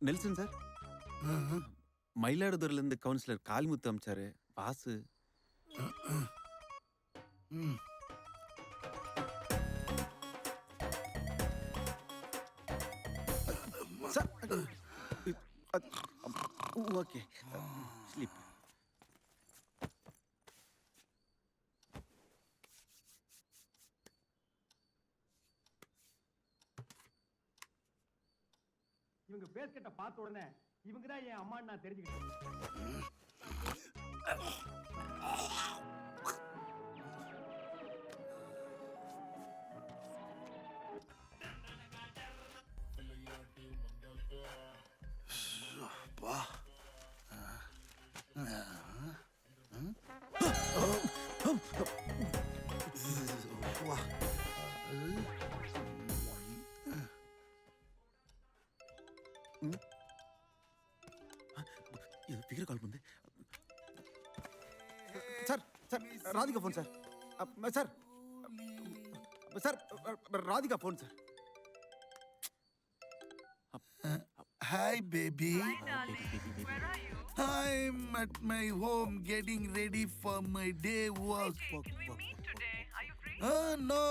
Nelson sir. மயிலாடுதுறையில இருந்து councillor Kalimuthu அமிச்சாரு. வாசு. சார். ஓகே. ஸ்லீப். இவங்க பேஸ் கட்ட பார்த்த உடனே இவங்க தான் என் அம்மான்னு நான் தெரிஞ்சுக்கிட்டேன். இது பிகர் கால் பண்ணு. Sir sir Radhika phone sir. Sir sir Radhika phone sir. Hi, baby. Hi, darling. Where are you? I'm at my home getting ready for my day work. Hey, can we meet today? Are you free? No,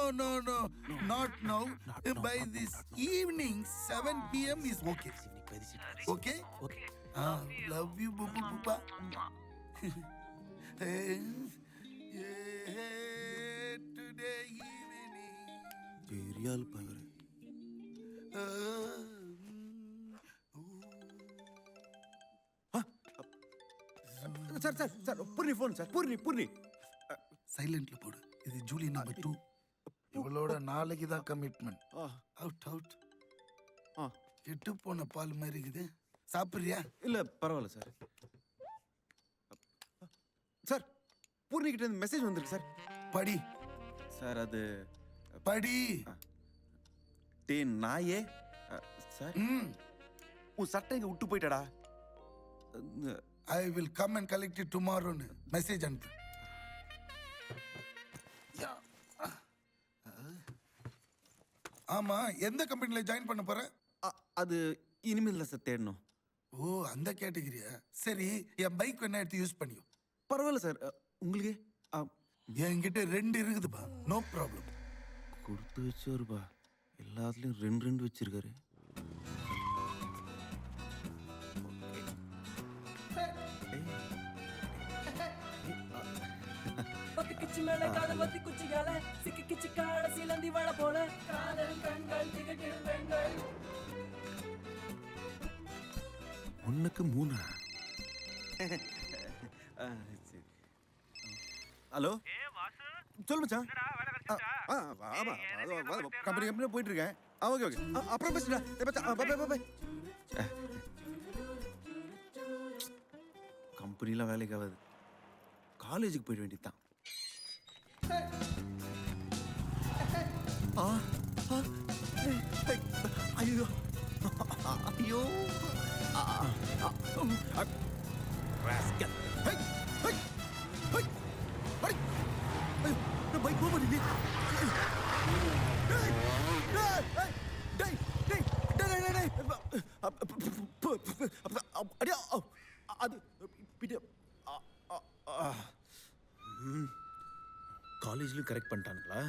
not now. By this evening, 7 p.m. is okay. Okay? Okay. Love you, boo boo boo. Today evening. பெரியால் power. Sir sir sir Poorni phone sir. Poorni. சைலண்ட்ல போடு. இது Julie number 2. இவளோட நாளைக்கு தான் commitment. Out. கெட்டு போன பால் மாதிரி இருக்குது. சாப்பிட்றியா? இல்ல பரவாயில்ல சார். சார் பூர்ணி கிட்ட இருந்து மெசேஜ் வந்திருக்கு சார். படி சார் அது படி. டே நாயே. சார் உன் சட்டை இங்க விட்டு போயிட்டடா. I will come and collect it டுமாரோன்னு மெசேஜ் அனுப்பு. ஆமா, எந்த கம்பெனில ஜாயின் பண்ண போற? அது இனிமேல் சார் தேடணும். ஓ, அந்த கேட்டகரியா? சரி, என் பைக் வேணா எடுத்து யூஸ் பண்ணியோ. பரவாயில்ல சார். உங்களுக்கு என்கிட்ட 2 இருக்குதுப்பா. No problem. கொடுத்து வச்சோருப்பா. எல்லாத்துலயும் 2 வச்சிருக்காரு. கிச்சி மேல காதல் வத்தி குச்சிகால சிக்கி கிச்சி காட சிலந்தி வள போல காதல் கண்கள் திகட்டிடும் பெண்கள். 1க்கு 3. சரி. ஹலோ. சொல்லு மச்சான். ஆமா கம்பெனி போயிட்டு இருக்கேன். ஓகே அப்புறம் பேசுடா. பை. கம்பெனிலாம் வேலைக்கு ஆகாது. காலேஜுக்கு போயிட வேண்டியதுதான். ஐயோ பைக் போக மாட்டேங்குது. அது காலேஜ்லயும் கரெக்ட் பண்ணிட்டானுங்களா?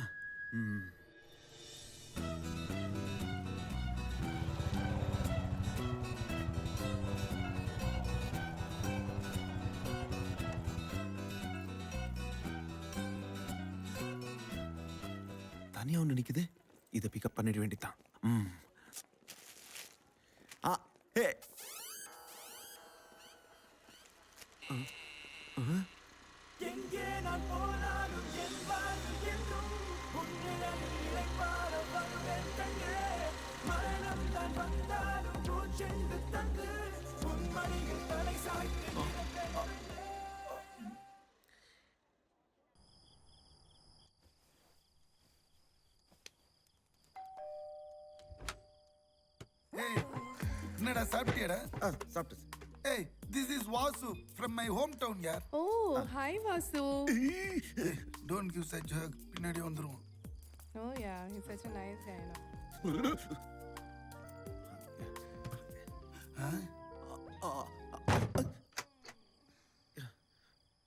தனியா ஒன்று நிக்குது. இதை பிக்கப் பண்ணிட வேண்டியதான். எங்கே நான் போனாலும் என் வாழ்வு என்றும் உன்னிடத்தில் இளைப்பாற வருவேன் கண்ணே. மரணம் தான் வந்தாலும் மூச்சென்று தந்து உன் மடியில் தலை சாய்த்து என்னடா சாப்பிட்டியாடா? சாப்பிட்டு. Hey, this is Vasu from my hometown, yaar. Oh, hi Vasu. Don't give such a hug. பின்னாடி வந்துருவோம். Oh yeah, he's such a nice guy, no?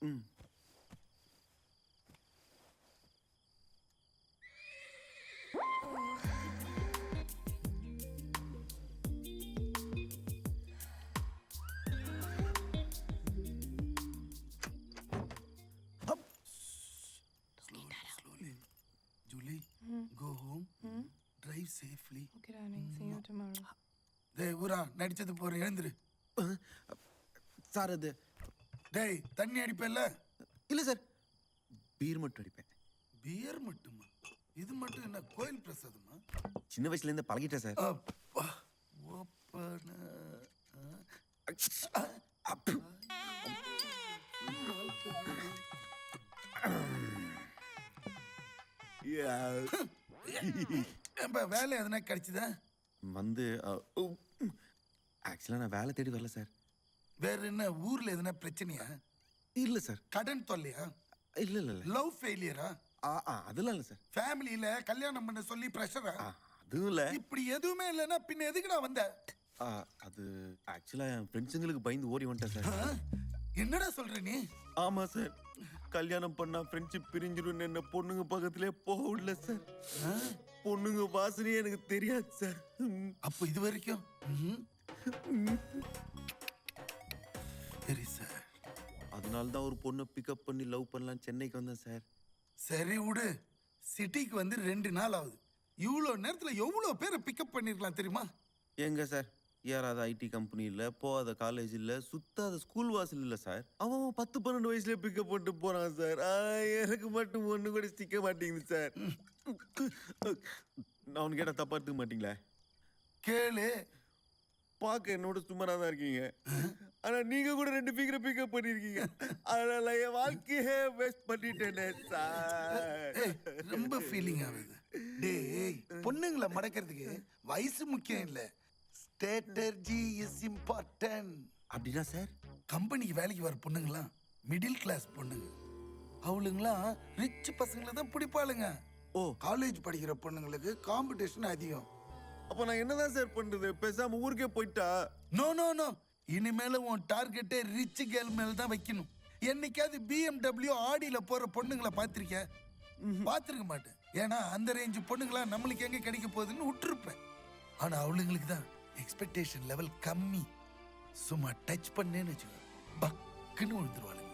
ம். Slowly. Julie, go home. Drive safely. Okay, darling. See you tomorrow. டேய் ஊரா நடிச்சது போற எழுந்துரு. Sir அது டேய் தண்ணி அடிப்பேல்ல? இல்லை சார், பீர் மட்டும் அடிப்பேன். பியர் மட்டுமா? இது மட்டும் என்ன கோயில் பிரசாதமா? சின்ன வயசுலேருந்து பழகிட்டேன் சார். அப்பா ஓப்பன வேலை எதனா கிடைச்சுதா? வந்து ஆக்சுவலாக நான் வேலை தேடி வரல சார். வேற என்ன ஊர்ல எதனா பிரச்சனையா? இல்லை சார். கடன் தொல்லையா? இல்லை இல்லை இல்லை. லவ் ஃபெயிலியரா? அதெல்லாம் இல்லை சார். ஃபேமிலியில கல்யாணம் பண்ண சொல்லி பிரஷரா? அதுவும் இல்லை. இப்படி எதுவுமே இல்லைன்னா பின்ன எதுக்குடா வந்த? அது ஆக்சுவலாக என் ஃப்ரெண்ட்ஸுங்களுக்கு பயந்து ஓடி வந்துட்டேன் சார். என்னடா சொல்ற நீ? ஆமாம் சார், கல்யாணம் பண்ணா ஃப்ரெண்ட்ஷிப் பிரிஞ்சிடும் என்ன பொண்ணுங்க பக்கத்திலே போக விடல சார். பொண்ணுங்க வாசனையே எனக்கு தெரியாது சார். அப்போ இது வரைக்கும் சரி சார். அதனால தான் ஒரு பொண்ணை பிக்கப் பண்ணி லவ் பண்ணலாம் சென்னைக்கு வந்தேன் சார். சரி விடு, சிட்டிக்கு வந்து 2 நாள் ஆகுது. இவ்வளோ நேரத்தில் எவ்வளோ பேரை பிக்கப் பண்ணிருக்கலாம் தெரியுமா? எங்க சார், ஏறாத ஐடி கம்பெனி இல்லை, போகாத காலேஜ் இல்லை, சுத்தாத ஸ்கூல் வாசல் இல்லை சார். அவன் 10-12 வயசுல பிக்கப் பண்ணிட்டு போறான் சார். எனக்கு மட்டும் ஒன்று கூட சிக்க மாட்டேங்குது சார். நான் அவனு கேட்டால் தப்பா எடுத்துக்க மாட்டீங்களா? கேளு. பார்க்க என்னோட சுமாராக தான் இருக்கீங்க, ஆனா நீங்க கூட 2 ஃபிகரை பிக்கப் பண்ணிருக்கீங்க. அதனால என் வாழ்க்கையே வேஸ்ட் பண்ணிட்டேனே சார். ரொம்ப ஃபீலிங் ஆகுது. டேய், பொண்ணுங்களை மடக்கிறதுக்கு வயசு முக்கியம் இல்லை, ஸ்ட்ராட்டஜி இஸ் இம்பார்ட்டன்ட். அப்படின்னா சார், கம்பெனிக்கு வேலைக்கு வர பொண்ணுங்களாம் மிடில் கிளாஸ் பொண்ணுங்க, அவளுங்களாம் ரிச் பசங்களை தான் பிடிப்பாளுங்க. காலேஜ் படிக்கிற பொண்ணுங்களுக்கு காம்படிஷன் அதிகம். அப்போ நான் என்னதான் சார் பண்றது? பேசாம ஊருக்கே போயிட்டா? நோ நோ நோ, இனிமேல உன் டார்கெட்டே ரிச் கேர்ள் மேல தான் வைக்கணும். என்னைக்காவது BMW ஆடியில போற பொண்ணுங்களை பார்த்திருக்க? பார்த்திருக்க மாட்டேன். ஏன்னா அந்த ரேஞ்சு பொண்ணுங்களா நம்மளுக்கு எங்க கிடைக்க போகுதுன்னு விட்டுருப்பேன். ஆனா அவளுங்களுக்கு தான் எக்ஸ்பெக்டேஷன் லெவல் கம்மி. சும்மா டச் பண்ணேன்னு வச்சுக்கோ, பக்குன்னு விழுந்துருவாளுங்க.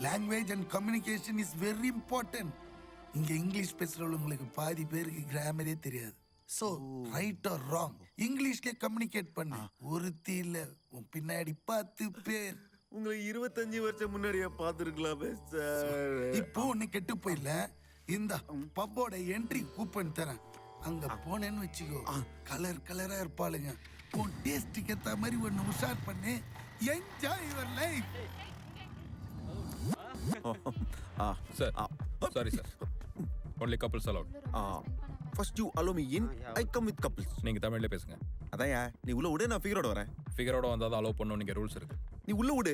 Language and communication is very important. இங்க இங்கிலீஷ் பேசுறவங்களுக்கு பாதி பேருக்கு கிராமரே தெரியாது. ஸோ ரைட் ஆர் ராங் இங்கிலீஷ்ல கம்யூனிகேட் பண்ணு. ஒருத்தி இல்ல, உன் பின்னாடி 10 பேர். உங்களை 25 வருஷம் முன்னாடியே பார்த்துருக்கலாமே சார். இப்போ ஒன்னு கெட்டு போயில. இந்த பப்போட என்ட்ரி கூப்பன் தரேன், அங்க போனேன்னு வச்சுக்கோ, கலர் கலரா இருப்பாளுங்க. உன் டேஸ்டுக்கு ஏத்த மாதிரி ஒன்னு உஷார் பண்ணி enjoy your life. Sir, sorry sir. Only couples allowed. First you allow me in, I come with couples. நீங்க தமிழ்ல பேசுங்க. அதான்யா, நீ உள்ள விடு, நான் ஃபிகரோட வரேன். ஃபிகரோட வந்தா தான் அலோவ் பண்ணனும், நீங்க ரூல்ஸ் இருக்கு. நீ உள்ள விடு,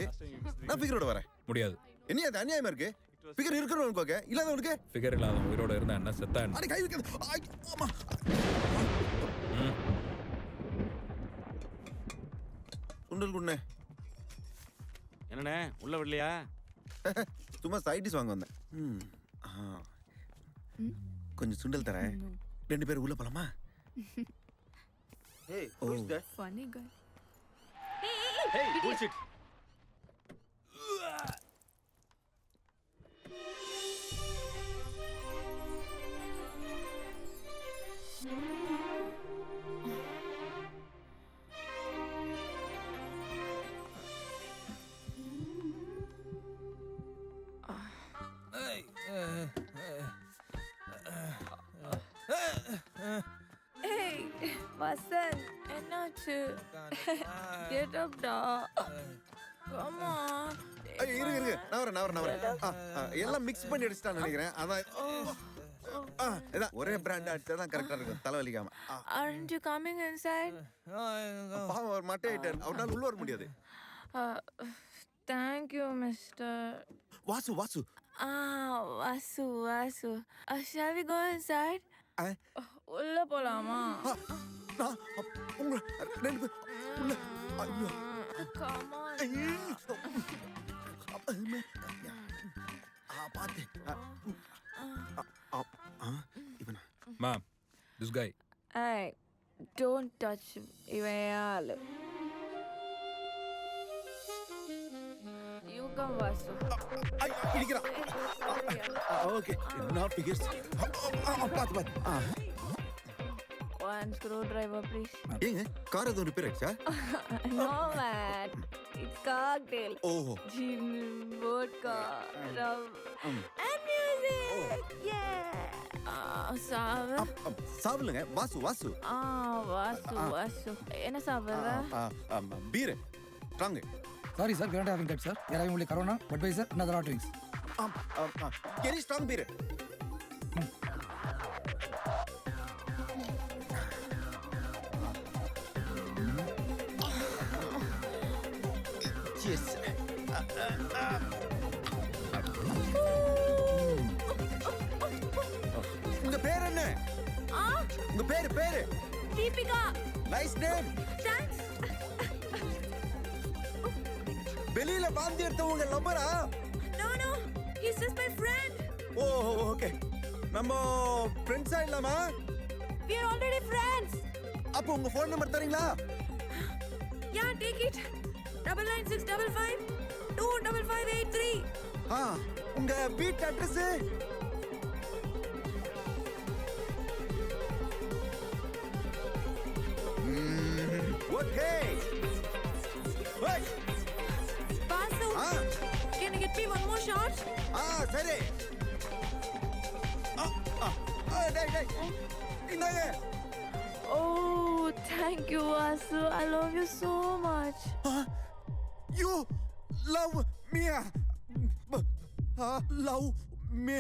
நான் ஃபிகரோட வரேன். முடியாது. என்ன அது அநியாயமா இருக்கு? ஃபிகர் இருக்கிறவனுக்கு ஓகே, இல்லாதவனுக்கு? ஃபிகர் இல்லாத உயிரோட இருந்தா என்ன, செத்தா என்ன? அடி கை வைக்காத. ஆமா. சுண்டல் குண்ணே. என்னண்ணே உள்ள விடலையா? சும்மா சைடிஸ் வாங்க வந்தேன். கொஞ்சம் சுண்டல் தரேன், 2 பேரும் உள்ள போலாமா? Hey, who's that? Funny guy. Hey, bullshit. Hey, Vasan, என்னாச்சு? Get up, da. Come on. இரு, நான் வரேன். எல்லாம் மிக்ஸ் பண்ணி அடிச்சிட்டான்னு நினைக்கிறேன். அதான் ஒரே பிராண்ட் அடிச்சா தான் கரெக்டா இருக்கும், தலைவலிக்காம. Aren't you coming inside? பாவம், அவர் மட்டை ஆயிட்டார், அவரால் உள்ள வர முடியாது. Thank you, mister. Vasu. Vasu. Shall we go inside? உள்ள போலாமா? உங்களை 2 பேர் உள்ள ஐயோ Come on. பாத்து இவனா ma'am this guy Hey, don't touch him. இவன் யாரு? You come, Vasu. இடிக்கிறான் ஓகே நான் ஃபிகர்ஸ் பாத்து One screwdriver, please. ஏங்க கார் எதுவும் ரிப்பேர் ஆயிடுச்சா No, man. It's cocktail. ஓஹோ Gin, vodka, rum, and music. Yeah. சாவு. சாவலுங்க வாசு வாசு வாசு. என்ன சாப்பிடுற? Beer strong Sorry, sir. We are not having that, sir. We are having only Corona, Budweiser, and other hot drinks. Very strong beer Yes. உங்க பேர் என்ன உங்க பேரு Deepika. Nice name Thanks. வெளியில வாந்தி எடுத்தவங்க லவ்வரா No. He's just my friend. Oh okay நம்ம ஃப்ரெண்ட்ஸா இல்லாமா We are already friends. அப்போ உங்க ஃபோன் நம்பர் தரீங்களா Yeah, take it. 99655 25583. உங்க வீட்டு address okay Vasu, can you get me one more shot? சரி டேய் இந்தாங்க Oh, thank you, Vasu. I love you so much. You love me. Love me.